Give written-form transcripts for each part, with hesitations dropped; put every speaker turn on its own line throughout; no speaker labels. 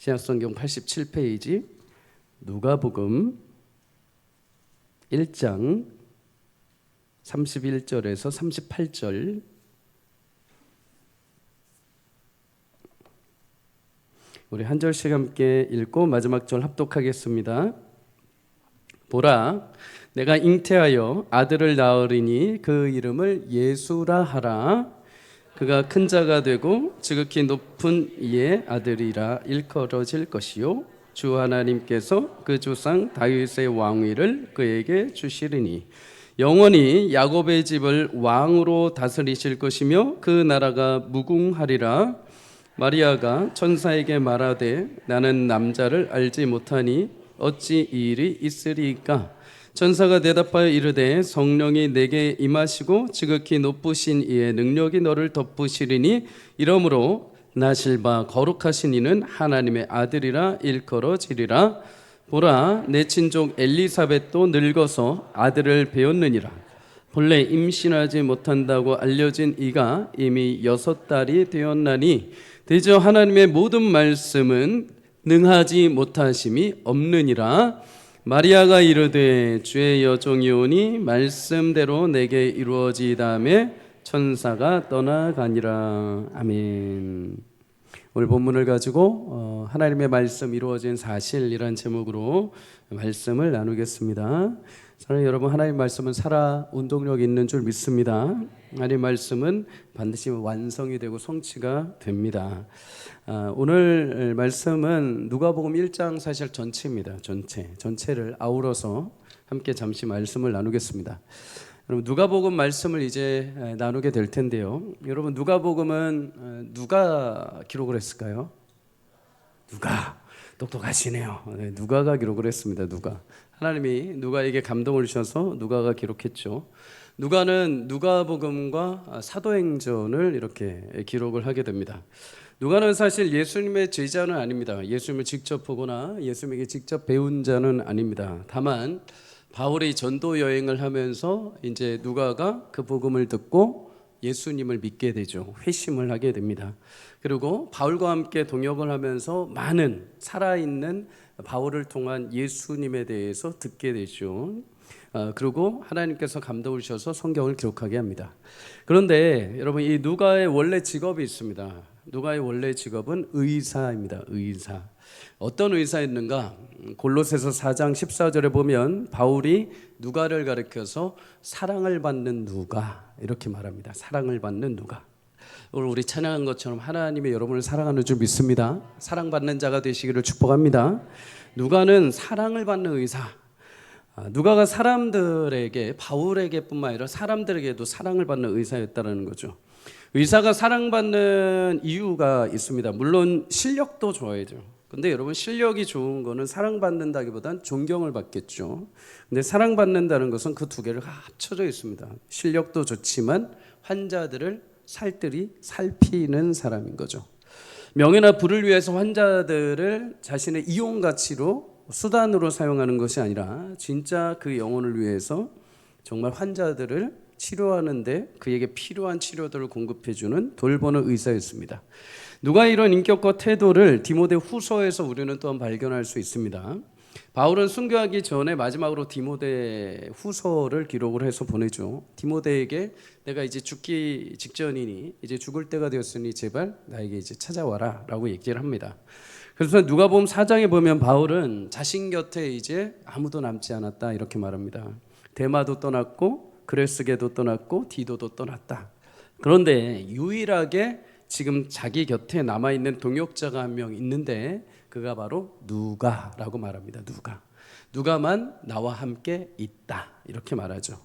신약성경 87페이지 누가복음 1장 31절에서 38절. 우리 한 절씩 함께 읽고 마지막 절 합독하겠습니다. 보라, 내가 잉태하여 아들을 낳으리니 그 이름을 예수라 하라. 그가 큰 자가 되고 지극히 높은 이의 아들이라 일컬어질 것이요 주 하나님께서 그 조상 다윗의 왕위를 그에게 주시리니 영원히 야곱의 집을 왕으로 다스리실 것이며 그 나라가 무궁하리라. 마리아가 천사에게 말하되 나는 남자를 알지 못하니 어찌 이 일이 있으리이까. 천사가 대답하여 이르되 성령이 내게 임하시고 지극히 높으신 이의 능력이 너를 덮으시리니 이러므로 나실 바 거룩하신 이는 하나님의 아들이라 일컬어지리라. 보라, 내 친족 엘리사벳도 늙어서 아들을 배었느니라. 본래 임신하지 못한다고 알려진 이가 이미 6달이 되었나니 대저 하나님의 모든 말씀은 능하지 못하심이 없느니라. 마리아가 이르되 주의 여종이오니 말씀대로 내게 이루어지다매 천사가 떠나가니라. 아멘. 오늘 본문을 가지고 하나님의 말씀 이루어진 사실이란 제목으로 말씀을 나누겠습니다. 사랑하는 여러분, 하나님의 말씀은 살아 운동력 있는 줄 믿습니다. 하나님의 말씀은 반드시 완성이 되고 성취가 됩니다. 오늘 말씀은 누가복음 1장 사실 전체입니다. 전체를 아우러서 함께 잠시 말씀을 나누겠습니다. 여러분, 누가복음 말씀을 이제 나누게 될 텐데요. 여러분, 누가복음은 누가 기록을 했을까요? 누가. 똑똑하시네요. 네, 누가가 기록을 했습니다. 누가. 하나님이 누가에게 감동을 주셔서 누가가 기록했죠. 누가는 누가복음과 사도행전을 이렇게 기록을 하게 됩니다. 누가는 사실 예수님의 제자는 아닙니다. 예수님을 직접 보거나 예수님에게 직접 배운 자는 아닙니다. 다만 바울이 전도 여행을 하면서 이제 누가가 그 복음을 듣고 예수님을 믿게 되죠. 회심을 하게 됩니다. 그리고 바울과 함께 동역을 하면서 많은 살아있는 바울을 통한 예수님에 대해서 듣게 되죠. 그리고 하나님께서 감동을 주셔서 성경을 기록하게 합니다. 그런데 여러분, 이 누가의 원래 직업이 있습니다. 누가의 원래 직업은 의사입니다. 의사. 어떤 의사였는가? 골로새서 4장 14절에 보면 바울이 누가를 가리켜서 사랑을 받는 누가 이렇게 말합니다. 사랑을 받는 누가. 오늘 우리 찬양한 것처럼 하나님이 여러분을 사랑하는 줄 믿습니다. 사랑받는 자가 되시기를 축복합니다. 누가는 사랑을 받는 의사. 누가가 사람들에게, 바울에게뿐만 아니라 사람들에게도 사랑을 받는 의사였다는 거죠. 의사가 사랑받는 이유가 있습니다. 물론 실력도 좋아야죠. 근데 여러분, 실력이 좋은 거는 사랑받는다기보단 존경을 받겠죠. 근데 사랑받는다는 것은 그 두 개를 합쳐져 있습니다. 실력도 좋지만 환자들을 살뜰히 살피는 사람인 거죠. 명예나 부를 위해서 환자들을 자신의 이용 가치로 수단으로 사용하는 것이 아니라 진짜 그 영혼을 위해서 정말 환자들을 치료하는데 그에게 필요한 치료들을 공급해주는 돌보는 의사였습니다. 누가 이런 인격과 태도를 디모데 후서에서 우리는 또한 발견할 수 있습니다. 바울은 순교하기 전에 마지막으로 디모데 후서를 기록을 해서 보내죠. 디모데에게 내가 이제 죽기 직전이니 이제 죽을 때가 되었으니 제발 나에게 이제 찾아와라 라고 얘기를 합니다. 그래서 누가복음 4장에 보면 바울은 자신 곁에 이제 아무도 남지 않았다 이렇게 말합니다. 데마도 떠났고 그레스게도 떠났고 디도도 떠났다. 그런데 유일하게 지금 자기 곁에 남아있는 동역자가 한 명 있는데 그가 바로 누가라고 말합니다. 누가만 나와 함께 있다 이렇게 말하죠.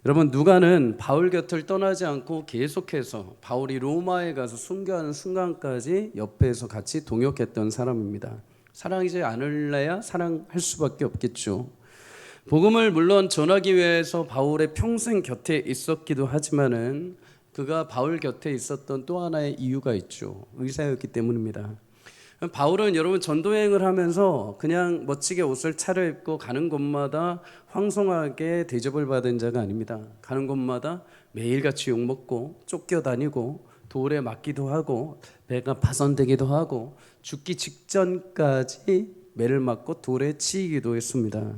여러분, 누가는 바울 곁을 떠나지 않고 계속해서 바울이 로마에 가서 순교하는 순간까지 옆에서 같이 동역했던 사람입니다. 사랑하지 않을래야 사랑할 수밖에 없겠죠. 복음을 물론 전하기 위해서 바울의 평생 곁에 있었기도 하지만은 그가 바울 곁에 있었던 또 하나의 이유가 있죠. 의사였기 때문입니다. 바울은 여러분 전도여행을 하면서 그냥 멋지게 옷을 차려입고 가는 곳마다 황송하게 대접을 받은 자가 아닙니다. 가는 곳마다 매일같이 욕먹고 쫓겨다니고 돌에 맞기도 하고 배가 파손되기도 하고 죽기 직전까지 매를 맞고 돌에 치이기도 했습니다.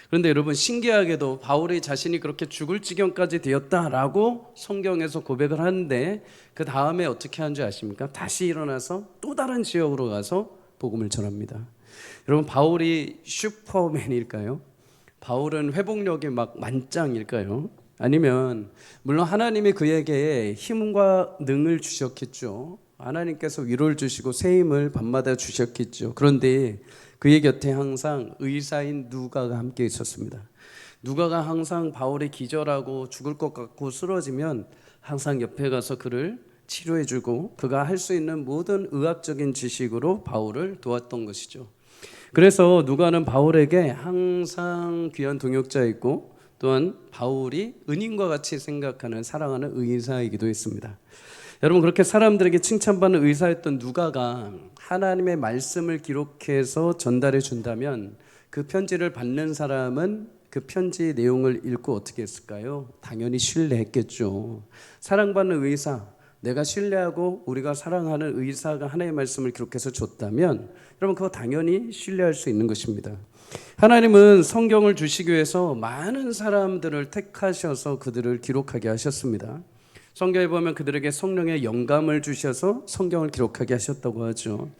그런데 여러분, 신기하게도 바울이 자신이 그렇게 죽을 지경까지 되었다라고 성경에서 고백을 하는데 그 다음에 어떻게 하는 줄 아십니까? 다시 일어나서 또 다른 지역으로 가서 복음을 전합니다. 여러분, 바울이 슈퍼맨일까요? 바울은 회복력이 막 만장일까요? 아니면 물론 하나님이 그에게 힘과 능을 주셨겠죠. 하나님께서 위로를 주시고 새 힘을 밤마다 주셨겠죠. 그런데 그의 곁에 항상 의사인 누가가 함께 있었습니다. 누가가 항상 바울이 기절하고 죽을 것 같고 쓰러지면 항상 옆에 가서 그를 치료해주고 그가 할 수 있는 모든 의학적인 지식으로 바울을 도왔던 것이죠. 그래서 누가는 바울에게 항상 귀한 동역자였고 또한 바울이 은인과 같이 생각하는 사랑하는 의사이기도 했습니다. 여러분, 그렇게 사람들에게 칭찬받는 의사였던 누가가 하나님의 말씀을 기록해서 전달해 준다면 그 편지를 받는 사람은 그 편지의 내용을 읽고 어떻게 했을까요? 당연히 신뢰했겠죠. 사랑받는 의사, 내가 신뢰하고 우리가 사랑하는 의사가 하나님의 말씀을 기록해서 줬다면 여러분, 그거 당연히 신뢰할 수 있는 것입니다. 하나님은 성경을 주시기 위해서 많은 사람들을 택하셔서 그들을 기록하게 하셨습니다. 성경에 보면 그들에게 성령의 영감을 주셔서 성경을 기록하게 하셨다고 하죠.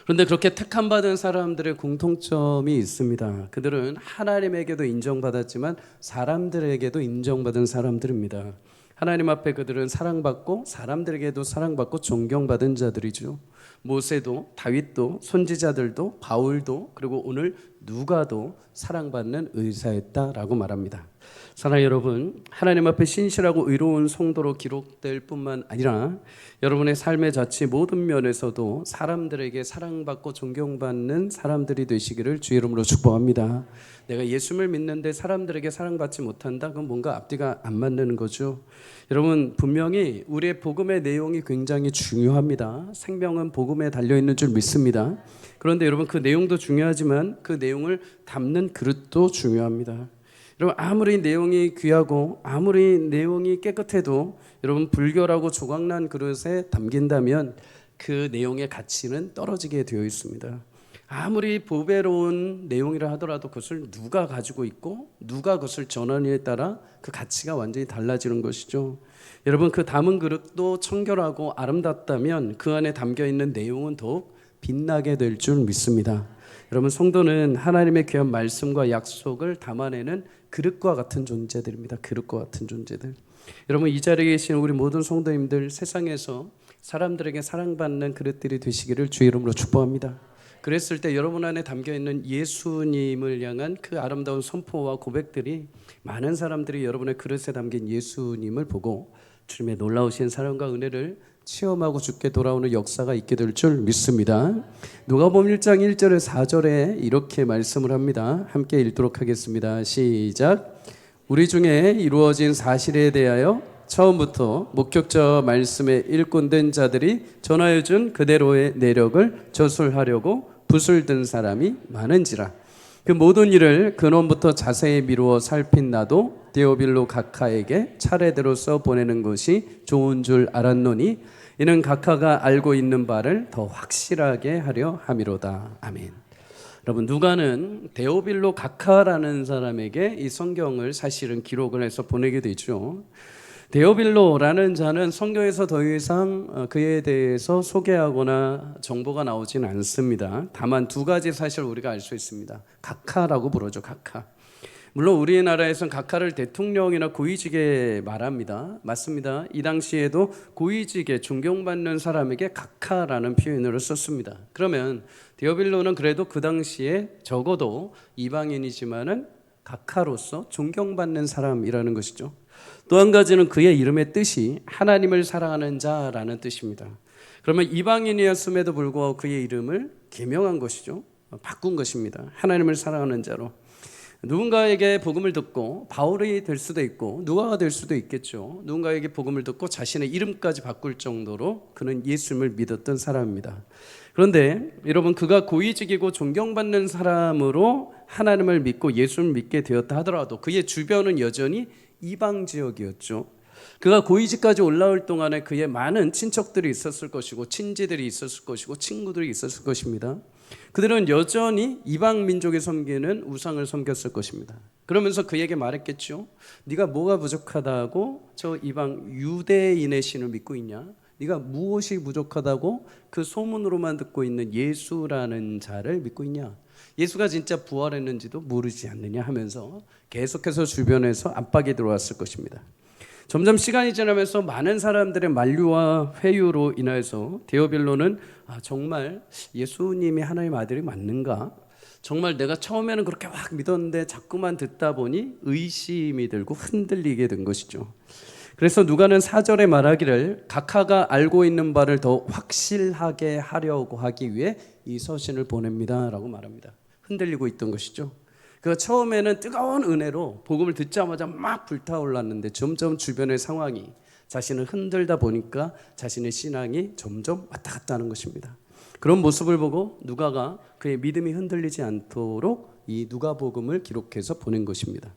그런데 그렇게 택함받은 사람들의 공통점이 있습니다. 그들은 하나님에게도 인정받았지만 사람들에게도 인정받은 사람들입니다. 하나님 앞에 그들은 사랑받고 사람들에게도 사랑받고 존경받은 자들이죠. 모세도, 다윗도, 선지자들도, 바울도, 그리고 오늘 누가도 사랑받는 의사였다라고 말합니다. 사랑하는 여러분, 하나님 앞에 신실하고 의로운 성도로 기록될 뿐만 아니라 여러분의 삶의 자체 모든 면에서도 사람들에게 사랑받고 존경받는 사람들이 되시기를 주의 이름으로 축복합니다. 내가 예수를 믿는데 사람들에게 사랑받지 못한다? 그건 뭔가 앞뒤가 안 맞는 거죠. 여러분, 분명히 우리의 복음의 내용이 굉장히 중요합니다. 생명은 복음에 달려있는 줄 믿습니다. 그런데 여러분, 그 내용도 중요하지만 그 내용을 담는 그릇도 중요합니다. 여러분, 아무리 내용이 귀하고 아무리 내용이 깨끗해도 여러분, 불결하고 조각난 그릇에 담긴다면 그 내용의 가치는 떨어지게 되어 있습니다. 아무리 보배로운 내용이라 하더라도 그것을 누가 가지고 있고 누가 그것을 전하느냐에 따라 그 가치가 완전히 달라지는 것이죠. 여러분, 그 담은 그릇도 청결하고 아름답다면 그 안에 담겨있는 내용은 더욱 빛나게 될 줄 믿습니다. 여러분, 성도는 하나님의 귀한 말씀과 약속을 담아내는 그릇과 같은 존재들입니다. 그릇과 같은 존재들. 여러분, 이 자리에 계신 우리 모든 성도님들, 세상에서 사람들에게 사랑받는 그릇들이 되시기를 주의 이름으로 축복합니다. 그랬을 때 여러분 안에 담겨있는 예수님을 향한 그 아름다운 선포와 고백들이 많은 사람들이 여러분의 그릇에 담긴 예수님을 보고 주님의 놀라우신 사랑과 은혜를 체험하고 죽게 돌아오는 역사가 있게 될 줄 믿습니다. 누가복음 1장 1절에 4절에 이렇게 말씀을 합니다. 함께 읽도록 하겠습니다. 시작. 우리 중에 이루어진 사실에 대하여 처음부터 목격자와 말씀에 일꾼된 자들이 전하여 준 그대로의 내력을 저술하려고 붓을 든 사람이 많은지라. 그 모든 일을 근원부터 자세히 미루어 살핀 나도 데오빌로 각하에게 차례대로 써 보내는 것이 좋은 줄 알았노니 이는 각하가 알고 있는 바를 더 확실하게 하려 함이로다. 아멘. 여러분, 누가는 데오빌로 각하라는 사람에게 이 성경을 사실은 기록을 해서 보내게 되죠. 데오빌로라는 자는 성경에서 더 이상 그에 대해서 소개하거나 정보가 나오진 않습니다. 다만 두 가지 사실을 우리가 알 수 있습니다. 각하라고 부르죠. 각하. 물론 우리나라에서는 각하를 대통령이나 고위직에 말합니다. 맞습니다. 이 당시에도 고위직에 존경받는 사람에게 각하라는 표현으로 썼습니다. 그러면 데오빌로는 그래도 그 당시에 적어도 이방인이지만은 각하로서 존경받는 사람이라는 것이죠. 또 한 가지는 그의 이름의 뜻이 하나님을 사랑하는 자라는 뜻입니다. 그러면 이방인이었음에도 불구하고 그의 이름을 계명한 것이죠. 바꾼 것입니다. 하나님을 사랑하는 자로. 누군가에게 복음을 듣고 바울이 될 수도 있고 누가가 될 수도 있겠죠. 누군가에게 복음을 듣고 자신의 이름까지 바꿀 정도로 그는 예수님을 믿었던 사람입니다. 그런데 여러분, 그가 고위직이고 존경받는 사람으로 하나님을 믿고 예수를 믿게 되었다 하더라도 그의 주변은 여전히 이방 지역이었죠. 그가 고위직까지 올라올 동안에 그의 많은 친척들이 있었을 것이고 친지들이 있었을 것이고 친구들이 있었을 것입니다. 그들은 여전히 이방 민족에 섬기는 우상을 섬겼을 것입니다. 그러면서 그에게 말했겠죠. 네가 뭐가 부족하다고 저 이방 유대인의 신을 믿고 있냐? 네가 무엇이 부족하다고 그 소문으로만 듣고 있는 예수라는 자를 믿고 있냐? 예수가 진짜 부활했는지도 모르지 않느냐 하면서 계속해서 주변에서 압박이 들어왔을 것입니다. 점점 시간이 지나면서 많은 사람들의 만류와 회유로 인하여서 데오빌로는 정말 예수님이 하나님의 아들이 맞는가? 정말 내가 처음에는 그렇게 확 믿었는데 자꾸만 듣다 보니 의심이 들고 흔들리게 된 것이죠. 그래서 누가는 4절에 말하기를 각하가 알고 있는 바를 더 확실하게 하려고 하기 위해 이 서신을 보냅니다 라고 말합니다. 흔들리고 있던 것이죠. 그 처음에는 뜨거운 은혜로 복음을 듣자마자 막 불타올랐는데 점점 주변의 상황이 자신을 흔들다 보니까 자신의 신앙이 점점 왔다 갔다 하는 것입니다. 그런 모습을 보고 누가가 그의 믿음이 흔들리지 않도록 이 누가복음을 기록해서 보낸 것입니다.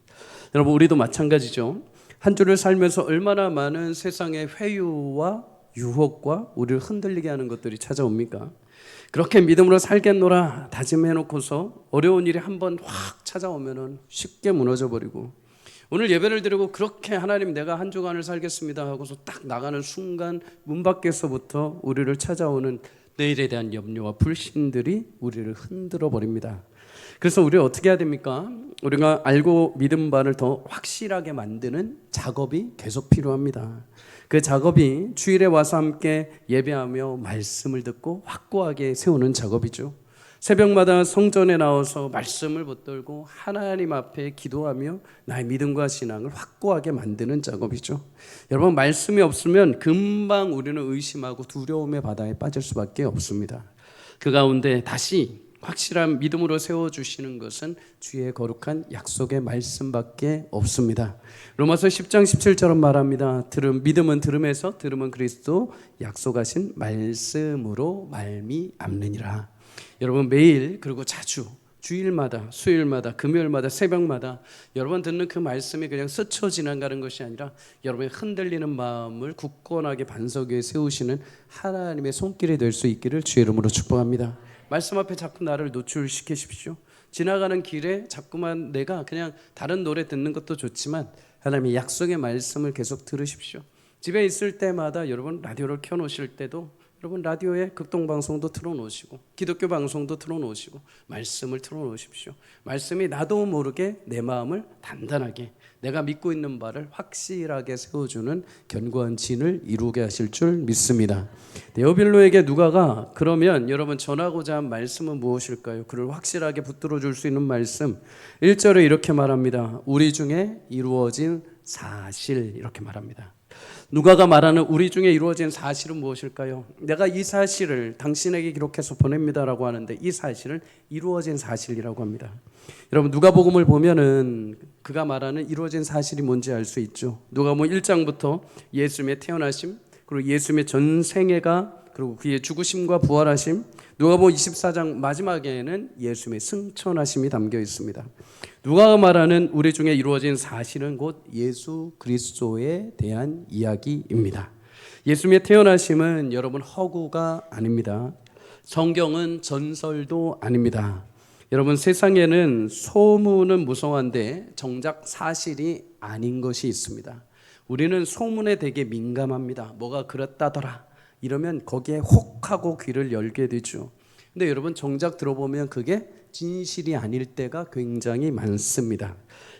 여러분, 우리도 마찬가지죠. 한 주를 살면서 얼마나 많은 세상의 회유와 유혹과 우리를 흔들리게 하는 것들이 찾아옵니까? 그렇게 믿음으로 살겠노라 다짐해놓고서 어려운 일이 한번 확 찾아오면 쉽게 무너져버리고, 오늘 예배를 드리고 그렇게 하나님 내가 한 주간을 살겠습니다 하고서 딱 나가는 순간 문 밖에서부터 우리를 찾아오는 내일에 대한 염려와 불신들이 우리를 흔들어 버립니다. 그래서 우리가 어떻게 해야 됩니까? 우리가 알고 믿은 바를 더 확실하게 만드는 작업이 계속 필요합니다. 그 작업이 주일에 와서 함께 예배하며 말씀을 듣고 확고하게 세우는 작업이죠. 새벽마다 성전에 나와서 말씀을 붙들고 하나님 앞에 기도하며 나의 믿음과 신앙을 확고하게 만드는 작업이죠. 여러분, 말씀이 없으면 금방 우리는 의심하고 두려움의 바다에 빠질 수밖에 없습니다. 그 가운데 다시 확실한 믿음으로 세워주시는 것은 주의 거룩한 약속의 말씀밖에 없습니다. 로마서 10장 17절은 말합니다. 믿음은 들음에서, 들음은 그리스도 약속하신 말씀으로 말미암느니라. 여러분, 매일 그리고 자주 주일마다, 수요일마다, 금요일마다, 새벽마다 여러분 듣는 그 말씀이 그냥 스쳐 지나가는 것이 아니라 여러분의 흔들리는 마음을 굳건하게 반석 위에 세우시는 하나님의 손길이 될 수 있기를 주의 이름으로 축복합니다. 말씀 앞에 자꾸 나를 노출시키십시오. 지나가는 길에 자꾸만 내가 그냥 다른 노래 듣는 것도 좋지만 하나님의 약속의 말씀을 계속 들으십시오. 집에 있을 때마다 여러분 라디오를 켜놓으실 때도 여러분 라디오에 극동방송도 틀어놓으시고 기독교 방송도 틀어놓으시고 말씀을 틀어놓으십시오. 말씀이 나도 모르게 내 마음을 단단하게 내가 믿고 있는 바를 확실하게 세워주는 견고한 진을 이루게 하실 줄 믿습니다. 데오빌로에게 누가가 그러면 여러분 전하고자 한 말씀은 무엇일까요? 그를 확실하게 붙들어 줄 수 있는 말씀 1절에 이렇게 말합니다. 우리 중에 이루어진 사실, 이렇게 말합니다. 누가가 말하는 우리 중에 이루어진 사실은 무엇일까요? 내가 이 사실을 당신에게 기록해서 보냅니다라고 하는데 이 사실은 이루어진 사실이라고 합니다. 여러분, 누가복음을 보면은 그가 말하는 이루어진 사실이 뭔지 알 수 있죠. 누가복음 1장부터 예수님의 태어나심, 그리고 예수님의 전생애가, 그리고 그의 죽으심과 부활하심, 누가복음 24장 마지막에는 예수님의 승천하심이 담겨 있습니다. 누가가 말하는 우리 중에 이루어진 사실은 곧 예수 그리스도에 대한 이야기입니다. 예수님의 태어나심은 여러분 허구가 아닙니다. 성경은 전설도 아닙니다. 여러분, 세상에는 소문은 무성한데 정작 사실이 아닌 것이 있습니다. 우리는 소문에 되게 민감합니다. 뭐가 그렇다더라 이러면 거기에 혹하고 귀를 열게 되죠. 근데 여러분 정작 들어보면 그게 진실이 아닐 때가 굉장히 많습니다.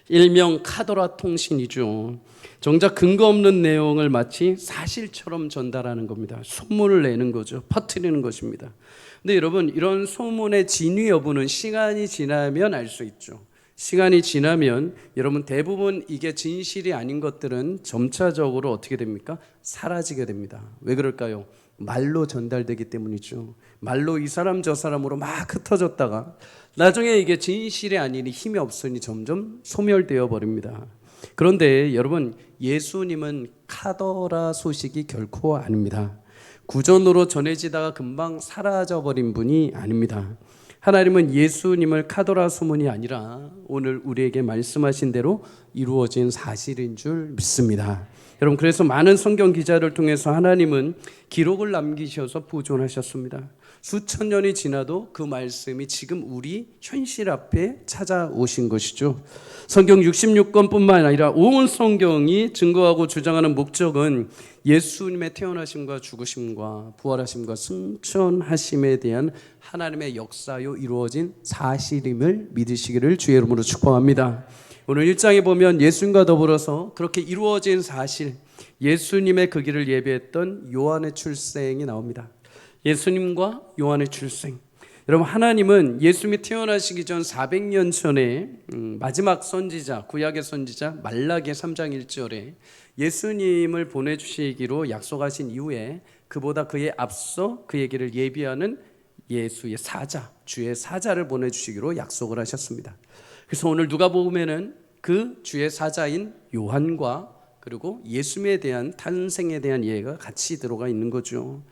일명 카더라 통신이죠. 정작 근거 없는 내용을 마치 사실처럼 전달하는 겁니다. 소문을 내는 거죠. 퍼뜨리는 것입니다. 근데 여러분, 이런 소문의 진위 여부는 시간이 지나면 알 수 있죠. 시간이 지나면 여러분 대부분 이게 진실이 아닌 것들은 점차적으로 어떻게 됩니까? 사라지게 됩니다. 왜 그럴까요? 말로 전달되기 때문이죠. 말로 이 사람 저 사람으로 막 흩어졌다가 나중에 이게 진실이 아니니 힘이 없으니 점점 소멸되어 버립니다. 그런데 여러분, 예수님은 카더라 소식이 결코 아닙니다. 구전으로 전해지다가 금방 사라져버린 분이 아닙니다. 하나님은 예수님을 카더라 소문이 아니라 오늘 우리에게 말씀하신 대로 이루어진 사실인 줄 믿습니다. 여러분, 그래서 많은 성경 기자를 통해서 하나님은 기록을 남기셔서 보존하셨습니다. 수천 년이 지나도 그 말씀이 지금 우리 현실 앞에 찾아오신 것이죠. 성경 66권뿐만 아니라 온 성경이 증거하고 주장하는 목적은 예수님의 태어나심과 죽으심과 부활하심과 승천하심에 대한 하나님의 역사요 이루어진 사실임을 믿으시기를 주의 이름으로 축복합니다. 오늘 1장에 보면 예수님과 더불어서 그렇게 이루어진 사실, 예수님의 그 길을 예비했던 요한의 출생이 나옵니다. 예수님과 요한의 출생. 여러분, 하나님은 예수님이 태어나시기 전 400년 전에 마지막 선지자, 구약의 선지자 말라기 3장 1절에 예수님을 보내주시기로 약속하신 이후에 그보다 그에 앞서 그의 길을 예비하는 예수의 사자, 주의 사자를 보내주시기로 약속을 하셨습니다. 그래서 오늘 누가복음에는 그 주의 사자인 요한과 그리고 예수님에 대한 탄생에 대한 이해가 같이 들어가 있는 거죠.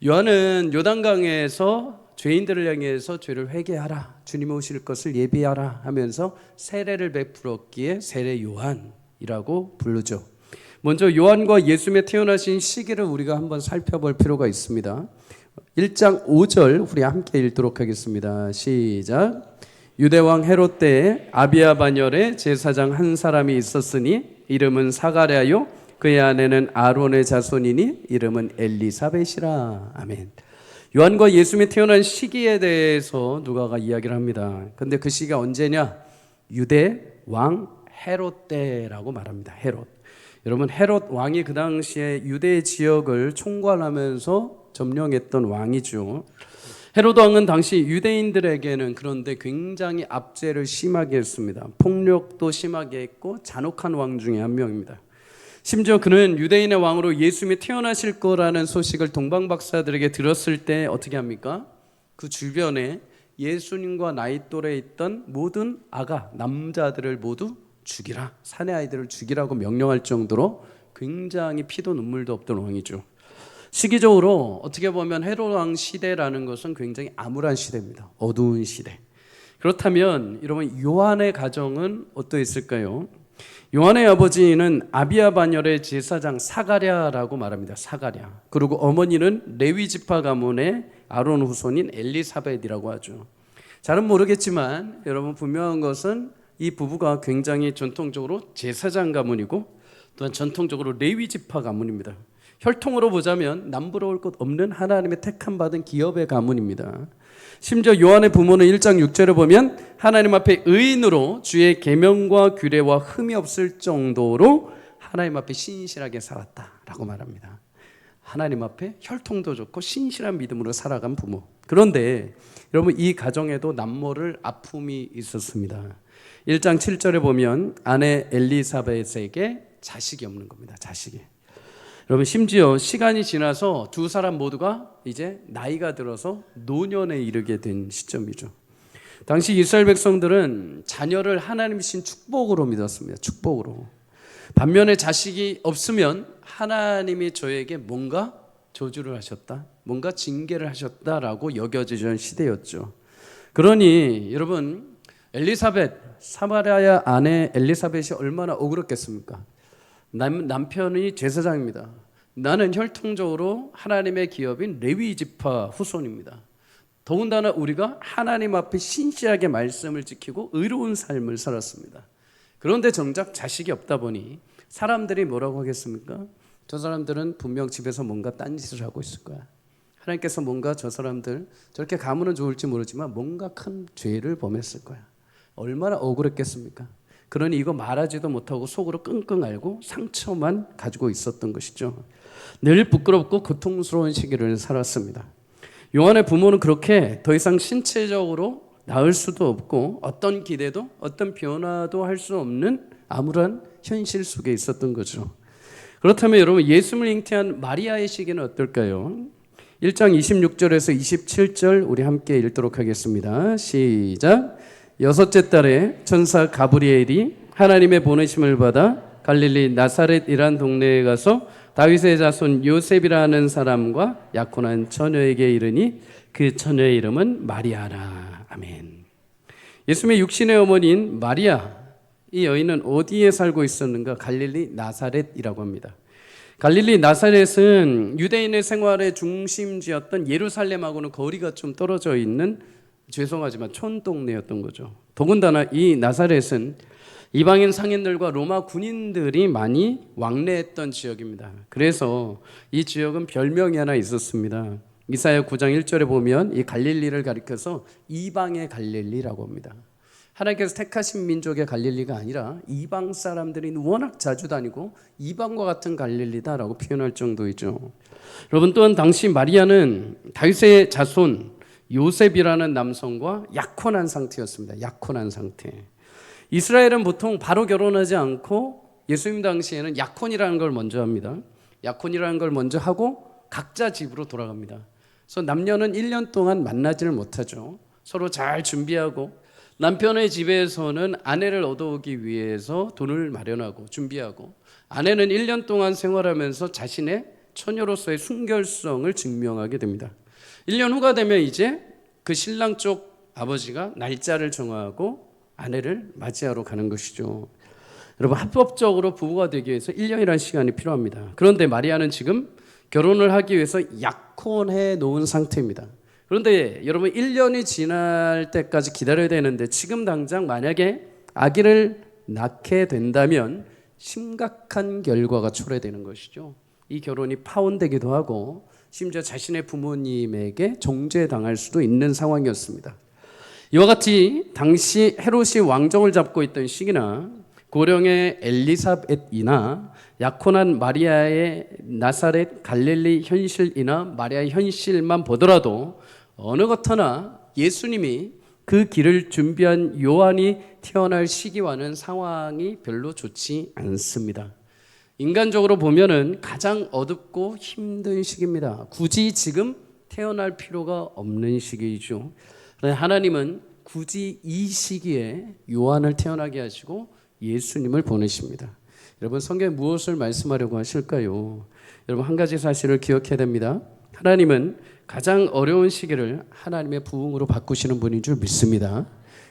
요한은 요단강에서 죄인들을 향해서 죄를 회개하라, 주님 오실 것을 예비하라 하면서 세례를 베풀었기에 세례 요한이라고 부르죠. 먼저 요한과 예수님의 태어나신 시기를 우리가 한번 살펴볼 필요가 있습니다. 1장 5절 우리 함께 읽도록 하겠습니다. 시작. 유대왕 헤롯 때에 아비야 반열에 제사장 한 사람이 있었으니 이름은 사가랴요 그의 아내는 아론의 자손이니 이름은 엘리사벳이라. 아멘. 요한과 예수님이 태어난 시기에 대해서 누가가 이야기를 합니다. 그런데 그 시기가 언제냐? 유대 왕 헤롯 때라고 말합니다. 헤롯. 여러분, 헤롯 왕이 그 당시에 유대 지역을 총괄하면서 점령했던 왕이죠. 헤롯 왕은 당시 유대인들에게는 그런데 굉장히 압제를 심하게 했습니다. 폭력도 심하게 했고 잔혹한 왕 중에 한 명입니다. 심지어 그는 유대인의 왕으로 예수님이 태어나실 거라는 소식을 동방 박사들에게 들었을 때 어떻게 합니까? 그 주변에 예수님과 나이 또래에 있던 모든 아가, 남자들을 모두 죽이라, 사내 아이들을 죽이라고 명령할 정도로 굉장히 피도 눈물도 없던 왕이죠. 시기적으로 어떻게 보면 헤롯 왕 시대라는 것은 굉장히 암울한 시대입니다. 어두운 시대. 그렇다면 여러분, 요한의 가정은 어떠했을까요? 요한의 아버지는 아비야 반열의 제사장 사가랴라고 말합니다. 사가랴. 그리고 어머니는 레위 지파 가문의 아론 후손인 엘리사벳이라고 하죠. 잘은 모르겠지만 여러분, 분명한 것은 이 부부가 굉장히 전통적으로 제사장 가문이고 또한 전통적으로 레위 지파 가문입니다. 혈통으로 보자면 남부러울 것 없는 하나님의 택함 받은 기업의 가문입니다. 심지어 요한의 부모는 1장 6절에 보면 하나님 앞에 의인으로 주의 계명과 규례와 흠이 없을 정도로 하나님 앞에 신실하게 살았다라고 말합니다. 하나님 앞에 혈통도 좋고 신실한 믿음으로 살아간 부모. 그런데 여러분, 이 가정에도 남모를 아픔이 있었습니다. 1장 7절에 보면 아내 엘리사벳에게 자식이 없는 겁니다. 자식이. 여러분, 심지어 시간이 지나서 두 사람 모두가 이제 나이가 들어서 노년에 이르게 된 시점이죠. 당시 이스라엘 백성들은 자녀를 하나님이 주신 축복으로 믿었습니다. 축복으로. 반면에 자식이 없으면 하나님이 저에게 뭔가 저주를 하셨다, 뭔가 징계를 하셨다라고 여겨지던 시대였죠. 그러니 여러분, 엘리사벳, 사마리아 아내 엘리사벳이 얼마나 억울했겠습니까? 남편이 제사장입니다. 나는 혈통적으로 하나님의 기업인 레위 지파 후손입니다. 더군다나 우리가 하나님 앞에 신실하게 말씀을 지키고 의로운 삶을 살았습니다. 그런데 정작 자식이 없다 보니 사람들이 뭐라고 하겠습니까? 저 사람들은 분명 집에서 뭔가 딴짓을 하고 있을 거야. 하나님께서 뭔가 저 사람들 저렇게 가문은 좋을지 모르지만 뭔가 큰 죄를 범했을 거야. 얼마나 억울했겠습니까? 그러니 이거 말하지도 못하고 속으로 끙끙 앓고 상처만 가지고 있었던 것이죠. 늘 부끄럽고 고통스러운 시기를 살았습니다. 요한의 부모는 그렇게 더 이상 신체적으로 나을 수도 없고 어떤 기대도 어떤 변화도 할 수 없는 암울한 현실 속에 있었던 거죠. 그렇다면 여러분, 예수님을 잉태한 마리아의 시기는 어떨까요? 1장 26절에서 27절 우리 함께 읽도록 하겠습니다. 시작. 여섯째 달에 천사 가브리엘이 하나님의 보내심을 받아 갈릴리 나사렛이란 동네에 가서 다윗의 자손 요셉이라는 사람과 약혼한 처녀에게 이르니 그 처녀의 이름은 마리아라. 아멘. 예수님의 육신의 어머니인 마리아, 이 여인은 어디에 살고 있었는가? 갈릴리 나사렛이라고 합니다. 갈릴리 나사렛은 유대인의 생활의 중심지였던 예루살렘하고는 거리가 좀 떨어져 있는, 죄송하지만 촌동네였던 거죠. 더군다나 이 나사렛은 이방인 상인들과 로마 군인들이 많이 왕래했던 지역입니다. 그래서 이 지역은 별명이 하나 있었습니다. 이사야 9장 1절에 보면 이 갈릴리를 가리켜서 이방의 갈릴리라고 합니다. 하나님께서 택하신 민족의 갈릴리가 아니라 이방 사람들이 워낙 자주 다니고 이방과 같은 갈릴리다라고 표현할 정도이죠. 여러분, 또한 당시 마리아는 다윗의 자손 요셉이라는 남성과 약혼한 상태였습니다. 약혼한 상태. 이스라엘은 보통 바로 결혼하지 않고 예수님 당시에는 약혼이라는 걸 먼저 합니다. 약혼이라는 걸 먼저 하고 각자 집으로 돌아갑니다. 그래서 남녀는 1년 동안 만나지를 못하죠. 서로 잘 준비하고, 남편의 집에서는 아내를 얻어오기 위해서 돈을 마련하고 준비하고, 아내는 1년 동안 생활하면서 자신의 처녀로서의 순결성을 증명하게 됩니다. 1년 후가 되면 이제 그 신랑 쪽 아버지가 날짜를 정하고 아내를 맞이하러 가는 것이죠. 여러분, 합법적으로 부부가 되기 위해서 1년이라는 시간이 필요합니다. 그런데 마리아는 지금 결혼을 하기 위해서 약혼해 놓은 상태입니다. 그런데 여러분, 1년이 지날 때까지 기다려야 되는데 지금 당장 만약에 아기를 낳게 된다면 심각한 결과가 초래되는 것이죠. 이 결혼이 파혼되기도 하고 심지어 자신의 부모님에게 정죄당할 수도 있는 상황이었습니다. 이와 같이 당시 헤롯이 왕정을 잡고 있던 시기나 고령의 엘리사벳이나 약혼한 마리아의 나사렛 갈릴리 현실이나 마리아의 현실만 보더라도 어느 것 하나 예수님이 그 길을 준비한 요한이 태어날 시기와는 상황이 별로 좋지 않습니다. 인간적으로 보면은 가장 어둡고 힘든 시기입니다. 굳이 지금 태어날 필요가 없는 시기이죠. 하나님은 굳이 이 시기에 요한을 태어나게 하시고 예수님을 보내십니다. 여러분, 성경에 무엇을 말씀하려고 하실까요? 여러분, 한 가지 사실을 기억해야 됩니다. 하나님은 가장 어려운 시기를 하나님의 부흥으로 바꾸시는 분인 줄 믿습니다.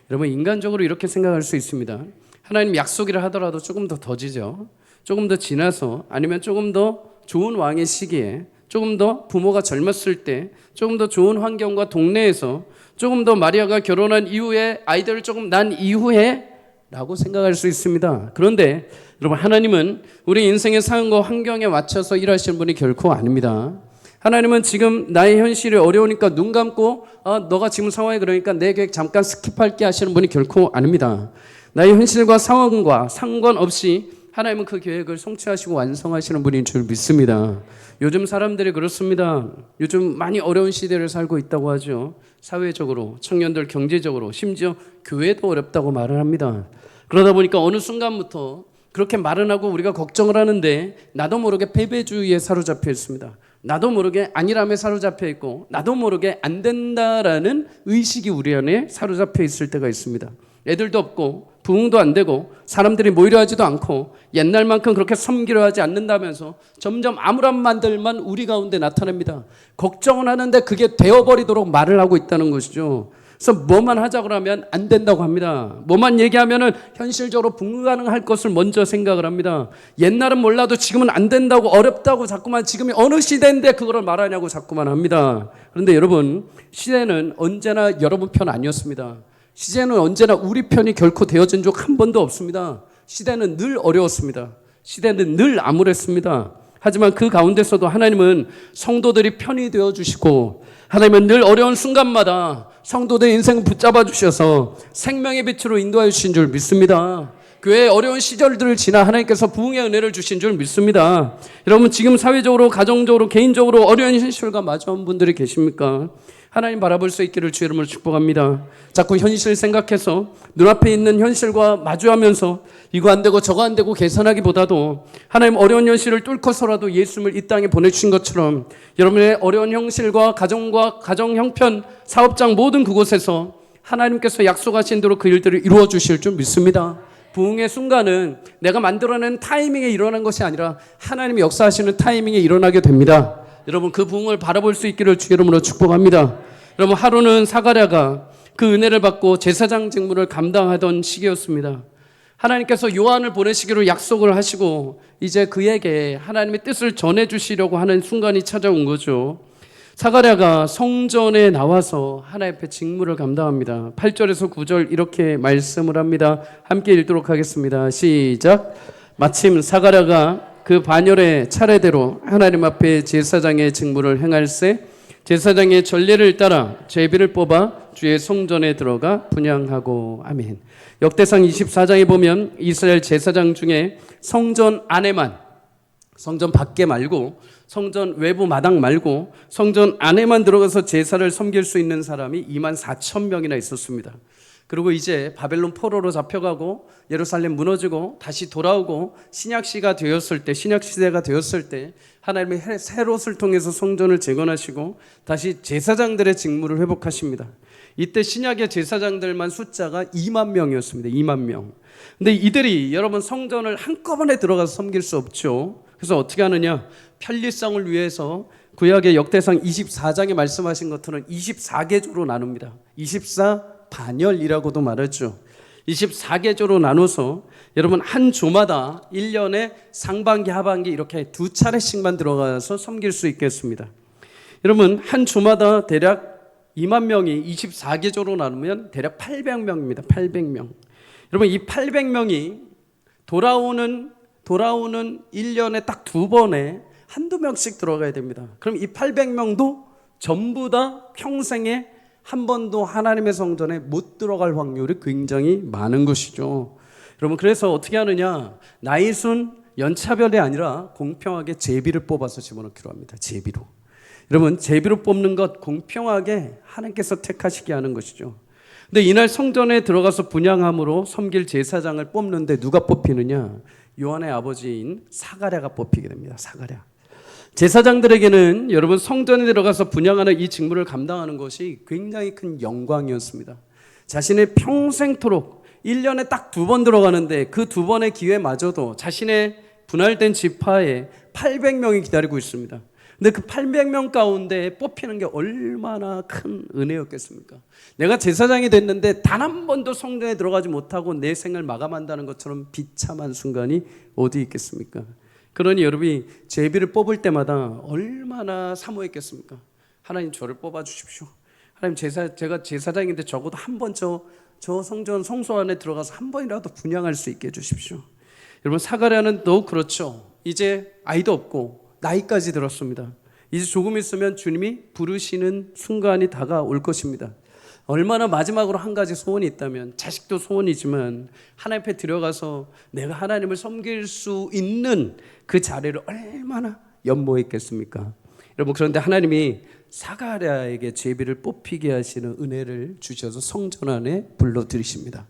여러분, 인간적으로 이렇게 생각할 수 있습니다. 하나님 약속이라 하더라도 조금 더 더지죠. 조금 더 지나서, 아니면 조금 더 좋은 왕의 시기에, 조금 더 부모가 젊었을 때, 조금 더 좋은 환경과 동네에서, 조금 더 마리아가 결혼한 이후에, 아이들을 조금 난 이후에 라고 생각할 수 있습니다. 그런데 여러분, 하나님은 우리 인생의 상황과 환경에 맞춰서 일하시는 분이 결코 아닙니다. 하나님은 지금 나의 현실이 어려우니까 눈 감고 너가 지금 상황이 그러니까 내 계획 잠깐 스킵할게 하시는 분이 결코 아닙니다. 나의 현실과 상황과 상관없이 하나님은 그 계획을 성취하시고 완성하시는 분인 줄 믿습니다. 요즘 사람들이 그렇습니다. 요즘 많이 어려운 시대를 살고 있다고 하죠. 사회적으로, 청년들 경제적으로, 심지어 교회도 어렵다고 말을 합니다. 그러다 보니까 어느 순간부터 그렇게 말은 하고 우리가 걱정을 하는데 나도 모르게 패배주의에 사로잡혀 있습니다. 나도 모르게 아니람에 사로잡혀 있고 나도 모르게 안 된다라는 의식이 우리 안에 사로잡혀 있을 때가 있습니다. 애들도 없고 부흥도 안 되고 사람들이 모이려 하지도 않고 옛날만큼 그렇게 섬기려 하지 않는다면서 점점 암울한 말들만 우리 가운데 나타납니다. 걱정은 하는데 그게 되어버리도록 말을 하고 있다는 것이죠. 그래서 뭐만 하자고 하면 안 된다고 합니다. 뭐만 얘기하면은 현실적으로 불가능할 것을 먼저 생각을 합니다. 옛날은 몰라도 지금은 안 된다고, 어렵다고 자꾸만, 지금이 어느 시대인데 그거를 말하냐고 자꾸만 합니다. 그런데 여러분, 시대는 언제나 여러분 편 아니었습니다. 시대는 언제나 우리 편이 결코 되어진 적 한 번도 없습니다. 시대는 늘 어려웠습니다. 시대는 늘 암울했습니다. 하지만 그 가운데서도 하나님은 성도들이 편이 되어주시고, 하나님은 늘 어려운 순간마다 성도들의 인생을 붙잡아 주셔서 생명의 빛으로 인도하여 주신 줄 믿습니다. 교회의 어려운 시절들을 지나 하나님께서 부흥의 은혜를 주신 줄 믿습니다. 여러분, 지금 사회적으로, 가정적으로, 개인적으로 어려운 현실과 마주한 분들이 계십니까? 하나님 바라볼 수 있기를 주 이름으로 축복합니다. 자꾸 현실 생각해서 눈앞에 있는 현실과 마주하면서 이거 안 되고 저거 안 되고 계산하기보다도 하나님 어려운 현실을 뚫고서라도 예수님을 이 땅에 보내주신 것처럼 여러분의 어려운 현실과 가정과 가정 형편, 사업장 모든 그곳에서 하나님께서 약속하신 대로 그 일들을 이루어 주실 줄 믿습니다. 부흥의 순간은 내가 만들어낸 타이밍에 일어난 것이 아니라 하나님이 역사하시는 타이밍에 일어나게 됩니다. 여러분, 그 부흥을 바라볼 수 있기를 주 이름으로 축복합니다. 여러분, 하루는 사가랴가 그 은혜를 받고 제사장 직무를 감당하던 시기였습니다. 하나님께서 요한을 보내시기로 약속을 하시고 이제 그에게 하나님의 뜻을 전해주시려고 하는 순간이 찾아온 거죠. 사가랴가 성전에 나와서 하나님 앞에 직무를 감당합니다. 8절에서 9절 이렇게 말씀을 합니다. 함께 읽도록 하겠습니다. 시작. 마침 사가랴가 그 반열의 차례대로 하나님 앞에 제사장의 직무를 행할세 제사장의 전례를 따라 제비를 뽑아 주의 성전에 들어가 분향하고. 아멘. 역대상 24장에 보면 이스라엘 제사장 중에 성전 안에만, 성전 밖에 말고, 성전 외부 마당 말고 성전 안에만 들어가서 제사를 섬길 수 있는 사람이 24,000명이나 있었습니다. 그리고 이제 바벨론 포로로 잡혀가고 예루살렘 무너지고 다시 돌아오고 신약시대가 되었을 때 하나님의 헤롯을 통해서 성전을 재건하시고 다시 제사장들의 직무를 회복하십니다. 이때 신약의 제사장들만 숫자가 2만 명이었습니다. 2만 명. 근데 이들이 여러분 성전을 한꺼번에 들어가서 섬길 수 없죠. 그래서 어떻게 하느냐? 편리성을 위해서 구약의 역대상 24장에 말씀하신 것처럼 24계조로 나눕니다. 24반열이라고도 말하죠. 24계조로 나눠서 여러분 한 조마다 1년에 상반기 하반기 이렇게 두 차례씩만 들어가서 섬길 수 있겠습니다. 여러분 한 조마다 대략 2만 명이 24계조로 나누면 대략 800명입니다. 800명. 여러분 이 800명이 돌아오는 1년에 딱 두 번에 한두 명씩 들어가야 됩니다. 그럼 이 800명도 전부 다 평생에 한 번도 하나님의 성전에 못 들어갈 확률이 굉장히 많은 것이죠. 여러분 그래서 어떻게 하느냐? 나이순 연차별이 아니라 공평하게 제비를 뽑아서 집어넣기로 합니다. 제비로. 여러분 제비로 뽑는 것 공평하게 하나님께서 택하시게 하는 것이죠. 근데 이날 성전에 들어가서 분향함으로 섬길 제사장을 뽑는데 누가 뽑히느냐? 요한의 아버지인 사가랴가 뽑히게 됩니다. 사가랴. 제사장들에게는 여러분 성전에 들어가서 분향하는 이 직무를 감당하는 것이 굉장히 큰 영광이었습니다. 자신의 평생토록 1년에 딱 두 번 들어가는데 그 두 번의 기회마저도 자신의 분할된 지파에 800명이 기다리고 있습니다. 근데 그 800명 가운데 뽑히는 게 얼마나 큰 은혜였겠습니까? 내가 제사장이 됐는데 단 한 번도 성전에 들어가지 못하고 내 생을 마감한다는 것처럼 비참한 순간이 어디 있겠습니까? 그러니 여러분이 제비를 뽑을 때마다 얼마나 사모했겠습니까? 하나님 저를 뽑아주십시오. 하나님 제가 제사장인데 적어도 한 번 저 성전 성소 안에 들어가서 한 번이라도 분향할 수 있게 해주십시오. 여러분 사가랴는 또 그렇죠. 이제 아이도 없고 나이까지 들었습니다. 이제 조금 있으면 주님이 부르시는 순간이 다가올 것입니다. 얼마나 마지막으로 한 가지 소원이 있다면 자식도 소원이지만 하나님 앞에 들어가서 내가 하나님을 섬길 수 있는 그 자리를 얼마나 연모했겠습니까? 여러분 그런데 하나님이 사가랴에게 제비를 뽑히게 하시는 은혜를 주셔서 성전 안에 불러들이십니다.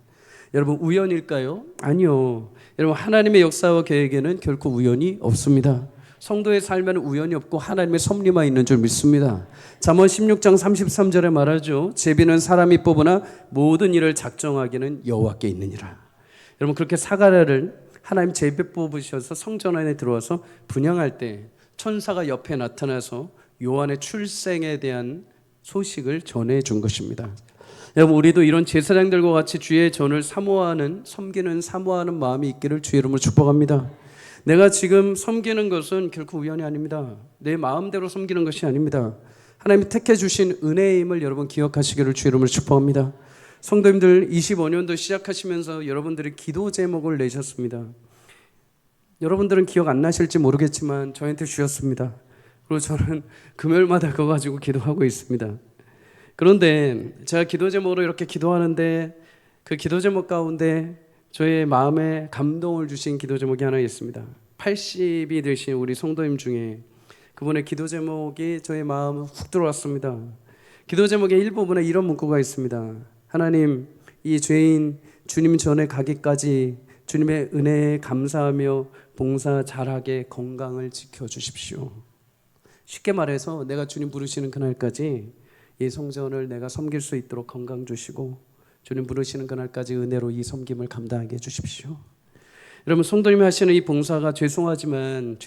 여러분 우연일까요? 아니요. 여러분 하나님의 역사와 계획에는 결코 우연이 없습니다. 성도의 삶에는 우연이 없고 하나님의 섭리만 있는 줄 믿습니다. 잠언 16장 33절에 말하죠. 제비는 사람이 뽑으나 모든 일을 작정하기는 여호와께 있느니라. 여러분 그렇게 사가랴를 하나님 제비 뽑으셔서 성전 안에 들어와서 분향할 때 천사가 옆에 나타나서 요한의 출생에 대한 소식을 전해준 것입니다. 여러분 우리도 이런 제사장들과 같이 주의 전을 사모하는 섬기는 사모하는 마음이 있기를 주의 이름으로 축복합니다. 내가 지금 섬기는 것은 결코 우연이 아닙니다. 내 마음대로 섬기는 것이 아닙니다. 하나님이 택해 주신 은혜임을 여러분 기억하시기를 주의 이름으로 축복합니다. 성도님들 25년도 시작하시면서 여러분들이 기도 제목을 내셨습니다. 여러분들은 기억 안 나실지 모르겠지만 저한테 주셨습니다. 그리고 저는 금요일마다 그거 가지고 기도하고 있습니다. 그런데 제가 기도 제목으로 이렇게 기도하는데 그 기도 제목 가운데 저의 마음에 감동을 주신 기도 제목이 하나 있습니다. 80이 되신 우리 성도님 중에 그분의 기도 제목이 저의 마음에 훅 들어왔습니다. 기도 제목의 일부분에 이런 문구가 있습니다. 하나님, 이 죄인 주님 전에 가기까지 주님의 은혜에 감사하며 봉사 잘하게 건강을 지켜주십시오. 쉽게 말해서 내가 주님 부르시는 그날까지 이 성전을 내가 섬길 수 있도록 건강 주시고 주님 부르시는 그날까지 은혜로 이 섬김을 감당하게 해주십시오. 여러분 성도님이 하시는 이 봉사가 죄송하지만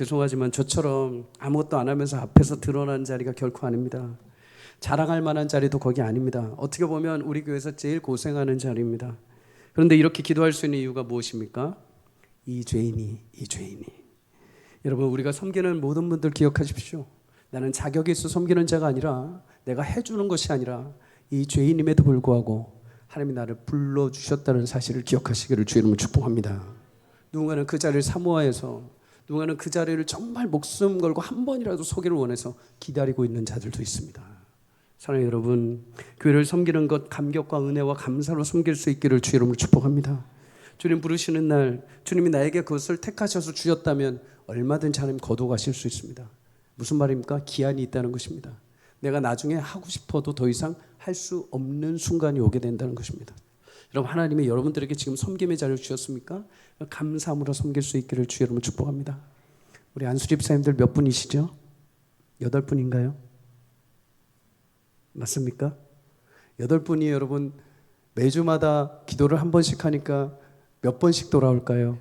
저처럼 아무것도 안 하면서 앞에서 드러나는 자리가 결코 아닙니다. 자랑할 만한 자리도 거기 아닙니다. 어떻게 보면 우리 교회에서 제일 고생하는 자리입니다. 그런데 이렇게 기도할 수 있는 이유가 무엇입니까? 이 죄인이. 여러분, 우리가 섬기는 모든 분들 기억하십시오. 나는 자격이 있어 섬기는 자가 아니라, 내가 해주는 것이 아니라, 이 죄인임에도 불구하고 하나님이 나를 불러주셨다는 사실을 기억하시기를 주의 이름으로 축복합니다. 누군가는 그 자리를 사모하여서, 누군가는 그 자리를 정말 목숨 걸고 한 번이라도 서기를 원해서 기다리고 있는 자들도 있습니다. 사랑하는 여러분, 교회를 섬기는 것 감격과 은혜와 감사로 섬길 수 있기를 주의 이름으로 축복합니다. 주님 부르시는 날, 주님이 나에게 그것을 택하셔서 주셨다면 얼마든지 하나님 거둬가실 수 있습니다. 무슨 말입니까? 기한이 있다는 것입니다. 내가 나중에 하고 싶어도 더 이상 할 수 없는 순간이 오게 된다는 것입니다. 여러분, 하나님이 여러분들에게 지금 섬김의 자리를 주셨습니까? 감사함으로 섬길 수 있기를 주의 이름으로 축복합니다. 우리 안수 집사님들 몇 분이시죠? 8분인가요? 맞습니까? 8분이 여러분 매주마다 기도를 한 번씩 하니까 몇 번씩 돌아올까요?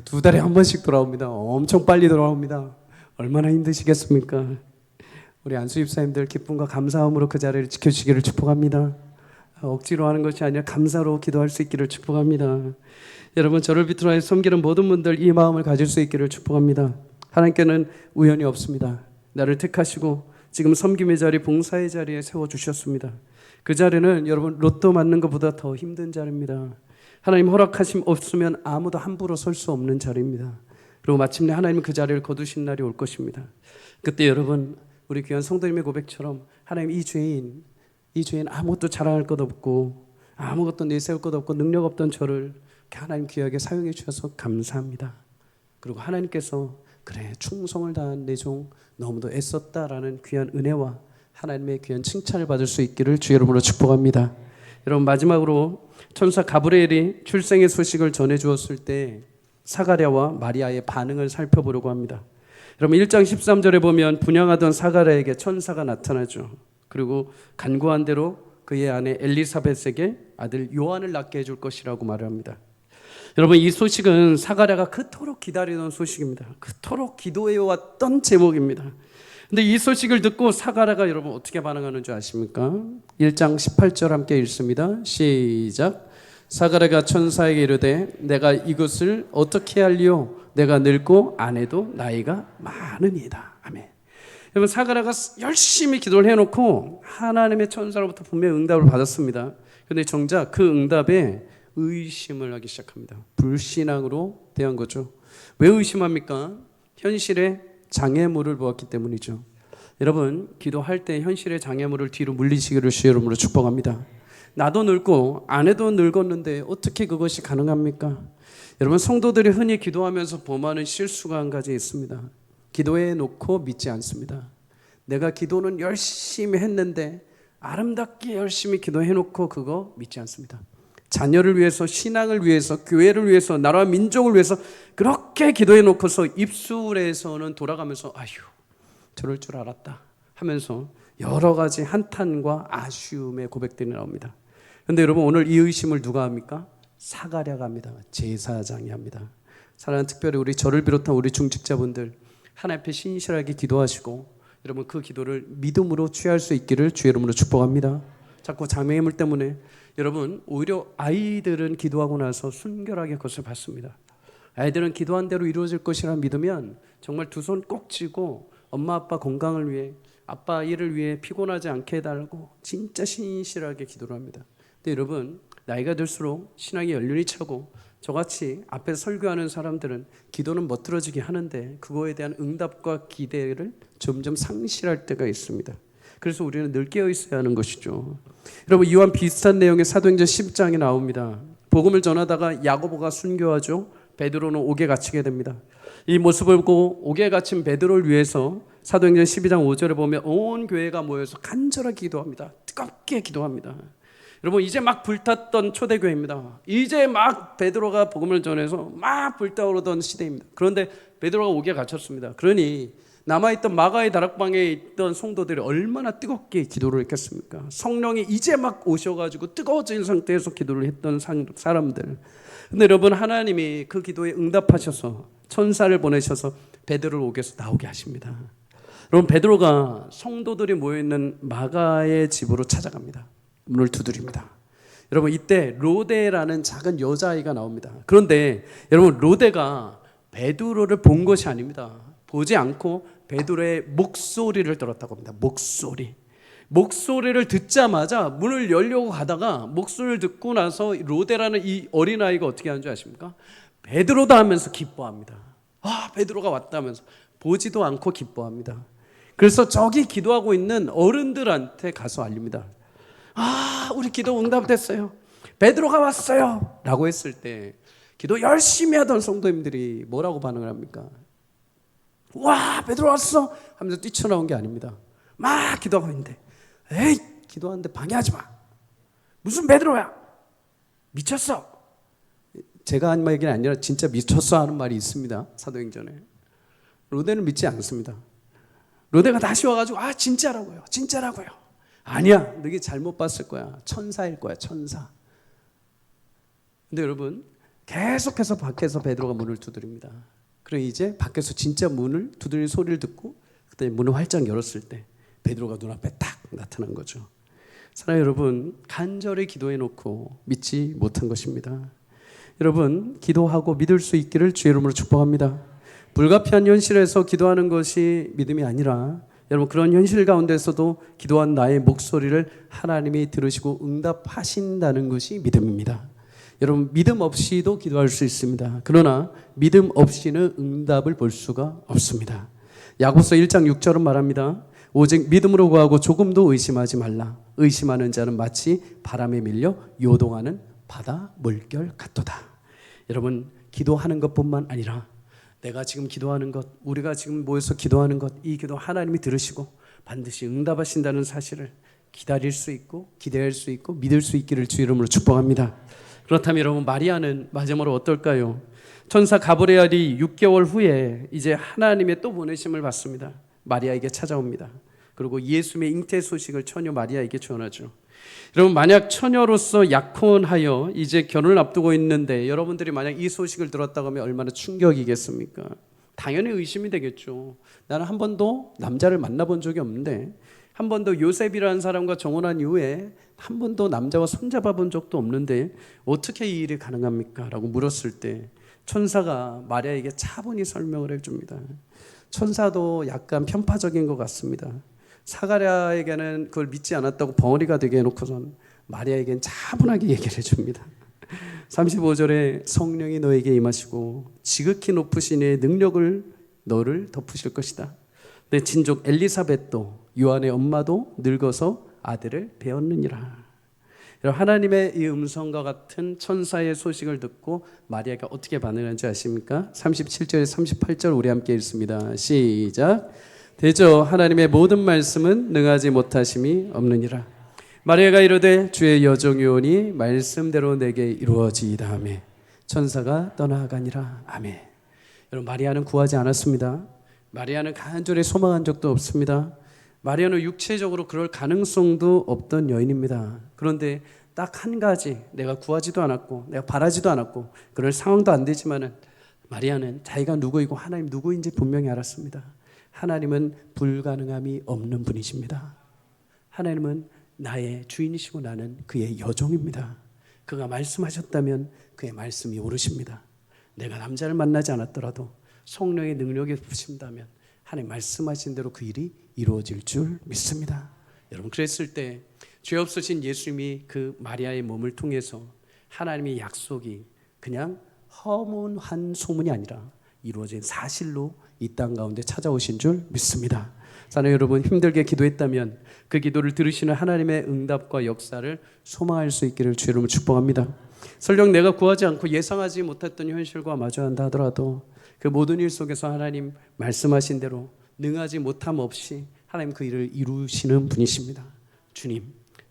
2달에 한 번씩 돌아옵니다. 엄청 빨리 돌아옵니다. 얼마나 힘드시겠습니까? 우리 안수 집사님들 기쁨과 감사함으로 그 자리를 지켜주시기를 축복합니다. 억지로 하는 것이 아니라 감사로 기도할 수 있기를 축복합니다. 여러분, 저를 비롯하여 섬기는 모든 분들 이 마음을 가질 수 있기를 축복합니다. 하나님께는 우연이 없습니다. 나를 택하시고 지금 섬김의 자리, 봉사의 자리에 세워주셨습니다. 그 자리는 여러분 로또 맞는 것보다 더 힘든 자리입니다. 하나님 허락하심 없으면 아무도 함부로 설 수 없는 자리입니다. 그리고 마침내 하나님은 그 자리를 거두신 날이 올 것입니다. 그때 여러분, 우리 귀한 성도님의 고백처럼 하나님, 이 죄인 아무것도 자랑할 것 없고 아무것도 내세울 것 없고 능력 없던 저를 하나님 귀하게 사용해 주셔서 감사합니다. 그리고 하나님께서 그래, 충성을 다한 내 종 너무도 애썼다라는 귀한 은혜와 하나님의 귀한 칭찬을 받을 수 있기를 주의 이름으로 축복합니다. 여러분, 마지막으로 천사 가브리엘이 출생의 소식을 전해 주었을 때 사가랴와 마리아의 반응을 살펴보려고 합니다. 여러분, 1장 13절에 보면 분양하던 사가랴에게 천사가 나타나죠. 그리고 간구한 대로 그의 아내 엘리사벳에게 아들 요한을 낳게 해줄 것이라고 말을 합니다. 여러분, 이 소식은 사가랴가 그토록 기다리던 소식입니다. 그토록 기도해왔던 제목입니다. 근데 이 소식을 듣고 사가랴가 여러분 어떻게 반응하는 줄 아십니까? 1장 18절 함께 읽습니다. 시작. 사가랴가 천사에게 이르되 내가 이것을 어떻게 할리요? 내가 늙고 아내도 나이가 많으니이다. 아멘. 여러분, 사가랴가 열심히 기도를 해놓고 하나님의 천사로부터 분명히 응답을 받았습니다. 그런데 정작 그 응답에 의심을 하기 시작합니다. 불신앙으로 대한 거죠. 왜 의심합니까? 현실에 장애물을 보았기 때문이죠. 여러분, 기도할 때 현실의 장애물을 뒤로 물리시기를 주의 이름으로 축복합니다. 나도 늙고 아내도 늙었는데 어떻게 그것이 가능합니까? 여러분, 성도들이 흔히 기도하면서 범하는 실수가 한 가지 있습니다. 기도해 놓고 믿지 않습니다. 내가 기도는 열심히 했는데 아름답게 열심히 기도해 놓고 그거 믿지 않습니다. 자녀를 위해서, 신앙을 위해서, 교회를 위해서, 나라와 민족을 위해서 그렇게 기도해 놓고서 입술에서는 돌아가면서 아휴, 저럴 줄 알았다 하면서 여러 가지 한탄과 아쉬움의 고백들이 나옵니다. 그런데 여러분, 오늘 이 의심을 누가 합니까? 사가랴가 합니다. 제사장이 합니다. 사랑하는 특별히 우리 저를 비롯한 우리 중직자분들, 하나님 앞에 신실하게 기도하시고 여러분 그 기도를 믿음으로 취할 수 있기를 주의 이름으로 축복합니다. 자꾸 장애물 때문에 여러분 오히려 아이들은 기도하고 나서 순결하게 그것을 받습니다. 아이들은 기도한 대로 이루어질 것이라 믿으면 정말 두 손 꼭 쥐고 엄마 아빠 건강을 위해, 아빠 일을 위해 피곤하지 않게 해달라고 진짜 신실하게 기도를 합니다. 근데 여러분, 나이가 들수록 신앙이 연륜이 차고 저같이 앞에 설교하는 사람들은 기도는 멋들어지게 하는데 그거에 대한 응답과 기대를 점점 상실할 때가 있습니다. 그래서 우리는 늘 깨어 있어야 하는 것이죠. 여러분, 이와 비슷한 내용의 사도행전 10장에 나옵니다. 복음을 전하다가 야고보가 순교하죠. 베드로는 옥에 갇히게 됩니다. 이 모습을 보고 옥에 갇힌 베드로를 위해서 사도행전 12장 5절에 보면 온 교회가 모여서 간절하게 기도합니다. 뜨겁게 기도합니다. 여러분, 이제 막 불탔던 초대교회입니다. 이제 막 베드로가 복음을 전해서 막 불타오르던 시대입니다. 그런데 베드로가 옥에 갇혔습니다. 그러니 남아있던 마가의 다락방에 있던 성도들이 얼마나 뜨겁게 기도를 했겠습니까? 성령이 이제 막 오셔가지고 뜨거워진 상태에서 기도를 했던 사람들. 근데 여러분, 하나님이 그 기도에 응답하셔서 천사를 보내셔서 베드로를 옥에서 나오게 하십니다. 여러분, 베드로가 성도들이 모여있는 마가의 집으로 찾아갑니다. 문을 두드립니다. 여러분 이때 로데라는 작은 여자아이가 나옵니다. 그런데 여러분 로데가 베드로를 본 것이 아닙니다. 보지 않고 베드로의 목소리를 들었다고 합니다. 목소리를 듣자마자 문을 열려고 가다가 목소리를 듣고 나서 로데라는 이 어린아이가 어떻게 하는 줄 아십니까? 베드로다 하면서 기뻐합니다. 베드로가 왔다 하면서 보지도 않고 기뻐합니다. 그래서 저기 기도하고 있는 어른들한테 가서 알립니다. 우리 기도 응답됐어요. 베드로가 왔어요 라고 했을 때 기도 열심히 하던 성도님들이 뭐라고 반응을 합니까? 와, 베드로 왔어 하면서 뛰쳐나온 게 아닙니다. 막 기도하고 있는데 에이, 기도하는데 방해하지 마. 무슨 베드로야? 미쳤어. 제가 한 얘기는 아니라 진짜 미쳤어 하는 말이 있습니다. 사도행전에. 로데는 믿지 않습니다. 로데가 다시 와가지고 진짜라고요. 아니야, 너게 잘못 봤을 거야. 천사일 거야, 천사. 근데 여러분 계속해서 밖에서 베드로가 문을 두드립니다. 그럼 이제 밖에서 진짜 문을 두드리는 소리를 듣고 그때 문을 활짝 열었을 때 베드로가 눈앞에 딱 나타난 거죠. 사랑하는 여러분, 간절히 기도해 놓고 믿지 못한 것입니다. 여러분, 기도하고 믿을 수 있기를 주의 이름으로 축복합니다. 불가피한 현실에서 기도하는 것이 믿음이 아니라 여러분 그런 현실 가운데서도 기도한 나의 목소리를 하나님이 들으시고 응답하신다는 것이 믿음입니다. 여러분 믿음 없이도 기도할 수 있습니다. 그러나 믿음 없이는 응답을 볼 수가 없습니다. 야고보서 1장 6절은 말합니다. 오직 믿음으로 구하고 조금도 의심하지 말라. 의심하는 자는 마치 바람에 밀려 요동하는 바다 물결 같도다. 여러분 기도하는 것뿐만 아니라 내가 지금 기도하는 것, 우리가 지금 모여서 기도하는 것, 이 기도 하나님이 들으시고 반드시 응답하신다는 사실을 기다릴 수 있고 기대할 수 있고 믿을 수 있기를 주 이름으로 축복합니다. 그렇다면 여러분 마리아는 마지막으로 어떨까요? 천사 가브리엘이 6개월 후에 이제 하나님의 또 보내심을 받습니다. 마리아에게 찾아옵니다. 그리고 예수님의 잉태 소식을 처녀 마리아에게 전하죠. 여러분 만약 처녀로서 약혼하여 이제 결혼을 앞두고 있는데 여러분들이 만약 이 소식을 들었다고 하면 얼마나 충격이겠습니까? 당연히 의심이 되겠죠. 나는 한 번도 남자를 만나본 적이 없는데 한 번도 요셉이라는 사람과 정혼한 이후에 한 번도 남자와 손잡아 본 적도 없는데 어떻게 이 일이 가능합니까? 라고 물었을 때 천사가 마리아에게 차분히 설명을 해줍니다. 천사도 약간 편파적인 것 같습니다. 사가랴에게는 그걸 믿지 않았다고 벙어리가 되게 해놓고선 마리아에게는 차분하게 얘기를 해줍니다. 35절에 성령이 너에게 임하시고 지극히 높으신 이의 능력을 너를 덮으실 것이다. 내 친족 엘리사벳도 요한의 엄마도 늙어서 아들을 배었느니라. 하나님의 이 음성과 같은 천사의 소식을 듣고 마리아가 어떻게 반응하는지 아십니까? 37절 38절 우리 함께 읽습니다. 시작. 대저 하나님의 모든 말씀은 능하지 못하심이 없느니라. 마리아가 이르되 주의 여종이오니 말씀대로 내게 이루어지이다 하매 천사가 떠나가니라. 아멘. 여러분 마리아는 구하지 않았습니다. 마리아는 간절히 소망한 적도 없습니다. 마리아는 육체적으로 그럴 가능성도 없던 여인입니다. 그런데 딱 한 가지, 내가 구하지도 않았고 내가 바라지도 않았고 그럴 상황도 안 되지만은 마리아는 자기가 누구이고 하나님 누구인지 분명히 알았습니다. 하나님은 불가능함이 없는 분이십니다. 하나님은 나의 주인이시고 나는 그의 여종입니다. 그가 말씀하셨다면 그의 말씀이 옳으십니다. 내가 남자를 만나지 않았더라도 성령의 능력이 부으신다면 하나님 말씀하신 대로 그 일이 이루어질 줄 믿습니다. 여러분 그랬을 때 죄 없으신 예수님이 그 마리아의 몸을 통해서 하나님의 약속이 그냥 허문한 소문이 아니라 이루어진 사실로 이 땅 가운데 찾아오신 줄 믿습니다. 사랑하는 여러분 힘들게 기도했다면 그 기도를 들으시는 하나님의 응답과 역사를 소망할 수 있기를 주의 이름으로 축복합니다. 설령 내가 구하지 않고 예상하지 못했던 현실과 마주한다 하더라도 그 모든 일 속에서 하나님 말씀하신 대로 능하지 못함 없이 하나님 그 일을 이루시는 분이십니다.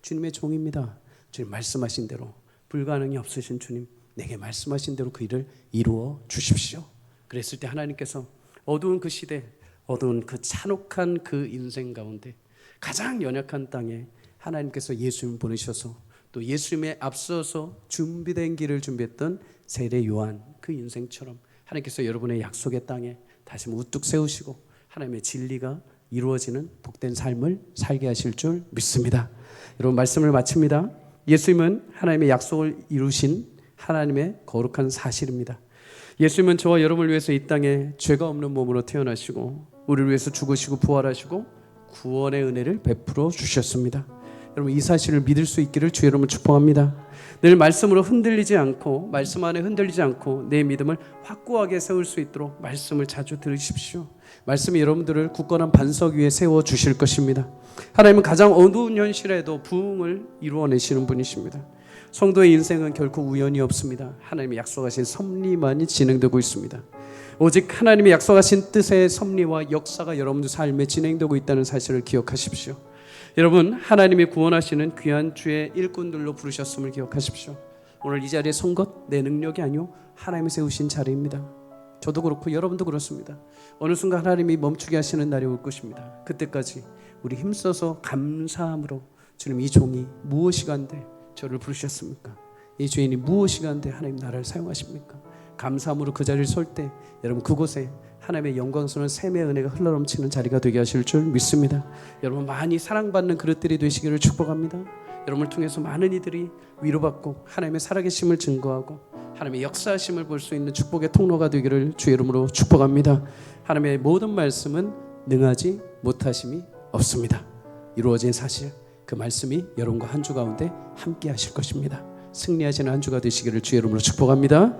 주님의 종입니다. 주님 말씀하신 대로 불가능이 없으신 주님 내게 말씀하신 대로 그 일을 이루어 주십시오. 그랬을 때 하나님께서 어두운 그 시대, 어두운 그 잔혹한 그 인생 가운데 가장 연약한 땅에 하나님께서 예수님 보내셔서 또 예수님에 앞서서 준비된 길을 준비했던 세례 요한 그 인생처럼 하나님께서 여러분의 약속의 땅에 다시 우뚝 세우시고 하나님의 진리가 이루어지는 복된 삶을 살게 하실 줄 믿습니다. 여러분 말씀을 마칩니다. 예수님은 하나님의 약속을 이루신 하나님의 거룩한 사실입니다. 예수님은 저와 여러분을 위해서 이 땅에 죄가 없는 몸으로 태어나시고 우리를 위해서 죽으시고 부활하시고 구원의 은혜를 베풀어 주셨습니다. 여러분 이 사실을 믿을 수 있기를 주의 이름으로 축복합니다. 늘 말씀으로 흔들리지 않고 말씀 안에 흔들리지 않고 내 믿음을 확고하게 세울 수 있도록 말씀을 자주 들으십시오. 말씀이 여러분들을 굳건한 반석 위에 세워 주실 것입니다. 하나님은 가장 어두운 현실에도 부흥을 이루어내시는 분이십니다. 성도의 인생은 결코 우연이 없습니다. 하나님이 약속하신 섭리만이 진행되고 있습니다. 오직 하나님이 약속하신 뜻의 섭리와 역사가 여러분들 삶에 진행되고 있다는 사실을 기억하십시오. 여러분 하나님이 구원하시는 귀한 주의 일꾼들로 부르셨음을 기억하십시오. 오늘 이 자리에 선 것 내 능력이 아니요 하나님이 세우신 자리입니다. 저도 그렇고 여러분도 그렇습니다. 어느 순간 하나님이 멈추게 하시는 날이 올 것입니다. 그때까지 우리 힘써서 감사함으로 주님 이 종이 무엇이간데 저를 부르셨습니까? 이 주인이 무엇이간데 하나님 나를 사용하십니까? 감사함으로 그 자리를 설 때 여러분 그곳에 하나님의 영광스러운 샘의 은혜가 흘러넘치는 자리가 되게 하실 줄 믿습니다. 여러분 많이 사랑받는 그릇들이 되시기를 축복합니다. 여러분을 통해서 많은 이들이 위로받고 하나님의 살아계심을 증거하고 하나님의 역사하심을 볼 수 있는 축복의 통로가 되기를 주의 이름으로 축복합니다. 하나님의 모든 말씀은 능하지 못하심이 없습니다. 이루어진 사실 그 말씀이 여러분과 한 주 가운데 함께 하실 것입니다. 승리하시는 한 주가 되시기를 주의 이름으로 축복합니다.